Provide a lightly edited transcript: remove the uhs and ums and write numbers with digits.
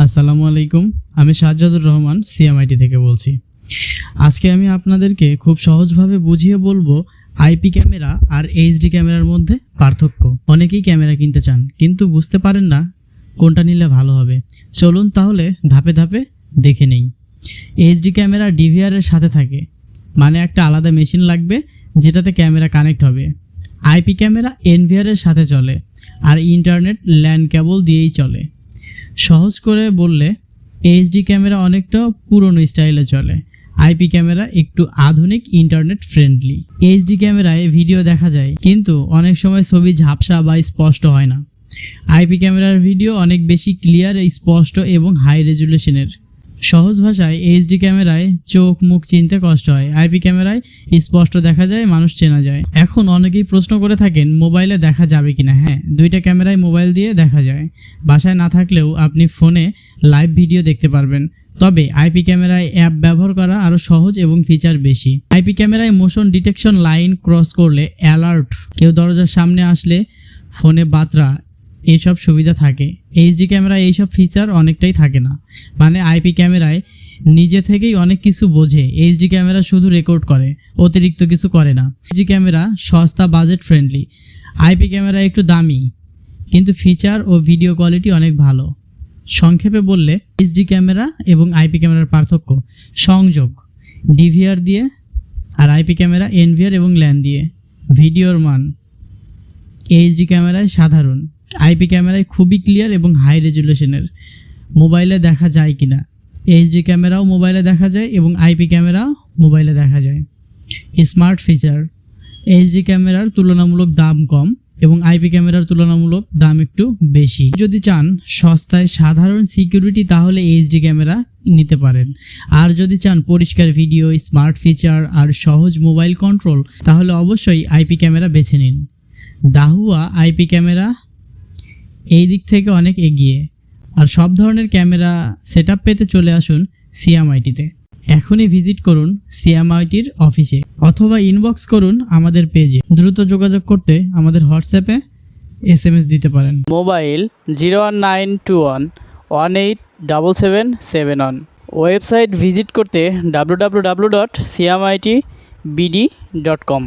আসসালামু আলাইকুম। আমি সাজ্জাদুর রহমান সিএমআইটি থেকে বলছি। আজকে আমি আপনাদেরকে খুব সহজভাবে বুঝিয়ে বলবো আইপি ক্যামেরা আর এইচডি ক্যামেরার মধ্যে পার্থক্য। অনেকেই ক্যামেরা কিনতে চান কিন্তু বুঝতে পারেন না কোনটা নিলে ভালো হবে। চলুন তাহলে ধাপে ধাপে দেখে নেই। এইচডি ক্যামেরা ডিভিআরের সাথে থাকে, মানে একটা আলাদা মেশিন লাগবে যেটাতে ক্যামেরা কানেক্ট হবে। আইপি ক্যামেরা এনভিআরের সাথে চলে আর ইন্টারনেট ল্যান কেবল দিয়েই চলে। সহজ করে বললে এইচডি ক্যামেরা অনেকটা পুরনো স্টাইলে চলে, আইপি ক্যামেরা একটু আধুনিক ইন্টারনেট ফ্রেন্ডলি। এইচডি ক্যামেরায় ভিডিও দেখা যায় কিন্তু অনেক সময় ছবি ঝাপসা বা স্পষ্ট হয় না। আইপি ক্যামেরার ভিডিও অনেক বেশি ক্লিয়ার, স্পষ্ট এবং হাই রেজুলেশনের। সহজ ভাষায় এইচডি ক্যামেরায় চোখ মুখ চিনতে কষ্ট হয়, আইপি ক্যামেরায় স্পষ্ট দেখা যায়, মানুষ চেনা যায়। এখন অনেকেই প্রশ্ন করে থাকেন মোবাইলে দেখা যাবে কিনা। হ্যাঁ, দুইটা ক্যামেরায় মোবাইল দিয়ে দেখা যায়। বাসায় না থাকলেও আপনি ফোনে লাইভ ভিডিও দেখতে পারবেন। তবে আইপি ক্যামেরায় অ্যাপ ব্যবহার করা আরও সহজ এবং ফিচার বেশি। আইপি ক্যামেরায় মোশন ডিটেকশন লাইন ক্রস করলে অ্যালার্ট, কেউ দরজার সামনে আসলে ফোনে বার্তা, এইসব সুবিধা থাকে। এইচডি ক্যামেরায় এইসব ফিচার অনেকটাই থাকে না, মানে আইপি ক্যামেরায় নিজে থেকেই অনেক কিছু বোঝে, এইচডি ক্যামেরা শুধু রেকর্ড করে, অতিরিক্ত কিছু করে না। এইচডি ক্যামেরা সস্তা, বাজেট ফ্রেন্ডলি। আইপি ক্যামেরা একটু দামি কিন্তু ফিচার ও ভিডিও কোয়ালিটি অনেক ভালো। সংক্ষেপে বললে এইচডি ক্যামেরা এবং আইপি ক্যামেরার পার্থক্য: সংযোগ ডিভিআর দিয়ে আর আইপি ক্যামেরা এনভিআর এবং ল্যান দিয়ে। ভিডিওর মান এইচডি ক্যামেরায় সাধারণ, আইপি ক্যামেরায় খুবই ক্লিয়ার এবং হাই রেজুলেশনের। মোবাইলে দেখা যায় কিনা: এইচডি ক্যামেরাও মোবাইলে দেখা যায় এবং আইপি ক্যামেরাও মোবাইলে দেখা যায়। স্মার্ট ফিচার: এইচডি ক্যামেরার তুলনামূলক দাম কম এবং আইপি ক্যামেরার তুলনামূলক দাম একটু বেশি। যদি চান সস্তায় সাধারণ সিকিউরিটি তাহলে এইচডি ক্যামেরা নিতে পারেন, আর যদি চান পরিষ্কার ভিডিও, স্মার্ট ফিচার আর সহজ মোবাইল কন্ট্রোল তাহলে অবশ্যই আইপি ক্যামেরা বেছে নিন। দাহুয়া আইপি ক্যামেরা এই দিক থেকে অনেক এগিয়ে। আর সব ধরনের ক্যামেরা সেটআপ পেতে চলে আসুন সিএমআইটিতে। এখনই ভিজিট করুন সিএমআইটির অফিসে অথবা ইনবক্স করুন আমাদের পেজে। দ্রুত যোগাযোগ করতে আমাদের হোয়াটসঅ্যাপে SMS দিতে পারেন। মোবাইল 01921187771। ওয়েবসাইট ভিজিট করতে www.cmitbd.com।